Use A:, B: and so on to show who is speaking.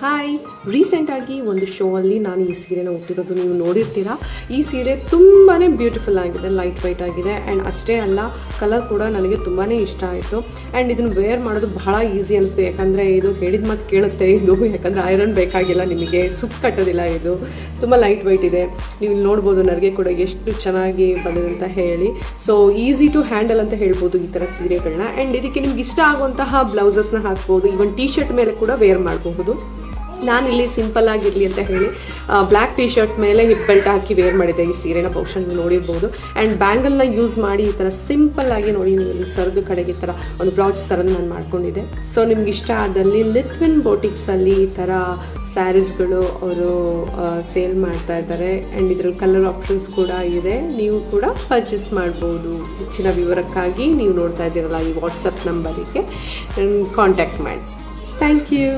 A: Hi, ರೀಸೆಂಟಾಗಿ ಒಂದು show ಅಲ್ಲಿ ನಾನು ಈ ಸೀರೆನ ಉಟ್ಟಿರೋದು ನೀವು ನೋಡಿರ್ತೀರಾ. ಈ ಸೀರೆ ತುಂಬಾ ಬ್ಯೂಟಿಫುಲ್ ಆಗಿದೆ, ಲೈಟ್ ವೈಟ್ ಆಗಿದೆ ಆ್ಯಂಡ್ ಅಷ್ಟೇ ಅಲ್ಲ ಕಲರ್ ಕೂಡ ನನಗೆ ತುಂಬಾ ಇಷ್ಟ ಆಯಿತು. ಆ್ಯಂಡ್ ಇದನ್ನು ವೇರ್ ಮಾಡೋದು ಬಹಳ ಈಸಿ ಅನಿಸ್ತು, ಯಾಕಂದರೆ ಇದು ಹೇಳಿದ ಮಾತು ಕೇಳುತ್ತೆ ಇದು, ಯಾಕಂದರೆ ಐರನ್ ಬೇಕಾಗಿಲ್ಲ, ನಿಮಗೆ ಸುಕ್ ಕಟ್ಟೋದಿಲ್ಲ, ಇದು ತುಂಬ ಲೈಟ್ ವೈಟ್ ಇದೆ. ನೀವು ಇಲ್ಲಿ ನೋಡ್ಬೋದು ನನಗೆ ಕೂಡ ಎಷ್ಟು ಚೆನ್ನಾಗಿ ಬಂದಿದೆ ಅಂತ ಹೇಳಿ. ಸೊ ಈಸಿ ಟು ಹ್ಯಾಂಡಲ್ ಅಂತ ಹೇಳ್ಬೋದು ಈ ಥರ ಸೀರೆಗಳನ್ನ. ಆ್ಯಂಡ್ ಇದಕ್ಕೆ ನಿಮ್ಗೆ ಇಷ್ಟ ಆಗುವಂತಹ ಬ್ಲೌಸಸ್ನ ಹಾಕ್ಬೋದು, ಇವನ್ ಟೀ ಶರ್ಟ್ ಮೇಲೆ ಕೂಡ ವೇರ್ ಮಾಡಬಹುದು. ನಾನಿಲ್ಲಿ ಸಿಂಪಲ್ ಆಗಿರಲಿ ಅಂತ ಹೇಳಿ ಬ್ಲ್ಯಾಕ್ ಟೀ ಶರ್ಟ್ ಮೇಲೆ ಹಿಪ್ ಬೆಲ್ಟ್ ಹಾಕಿ ವೇರ್ ಮಾಡಿದೆ ಈ ಸೀರೆನ, ಬಹುಶಃ ನೀವು ನೋಡಿರ್ಬೋದು. ಆ್ಯಂಡ್ ಬ್ಯಾಂಗಲ್ನ ಯೂಸ್ ಮಾಡಿ ಈ ಥರ ಸಿಂಪಲ್ ಆಗಿ ನೋಡಿ, ನೀವು ಇಲ್ಲಿ ಸರ್ಗ್ ಕಡೆಗೆ ಈ ಥರ ಒಂದು ಬ್ಲೌಸ್ ಥರ ನಾನು ಮಾಡ್ಕೊಂಡಿದ್ದೆ. ಸೊ ನಿಮ್ಗೆ ಇಷ್ಟ ಆದಲ್ಲಿ ಲಿತ್ವಿನ್ ಬೋಟಿಕ್ಸಲ್ಲಿ ಈ ಥರ ಸ್ಯಾರೀಸ್ಗಳು ಅವರು ಸೇಲ್ ಮಾಡ್ತಾ ಇದ್ದಾರೆ. ಆ್ಯಂಡ್ ಇದರಲ್ಲಿ ಕಲರ್ ಆಪ್ಷನ್ಸ್ ಕೂಡ ಇದೆ, ನೀವು ಕೂಡ ಪರ್ಚೇಸ್ ಮಾಡ್ಬೋದು. ಹೆಚ್ಚಿನ ವಿವರಕ್ಕಾಗಿ ನೀವು ನೋಡ್ತಾ ಇದ್ದೀರಲ್ಲ ಈ ವಾಟ್ಸಪ್ ನಂಬರಿಗೆ ಕಾಂಟ್ಯಾಕ್ಟ್ ಮಾಡಿ. Thank you.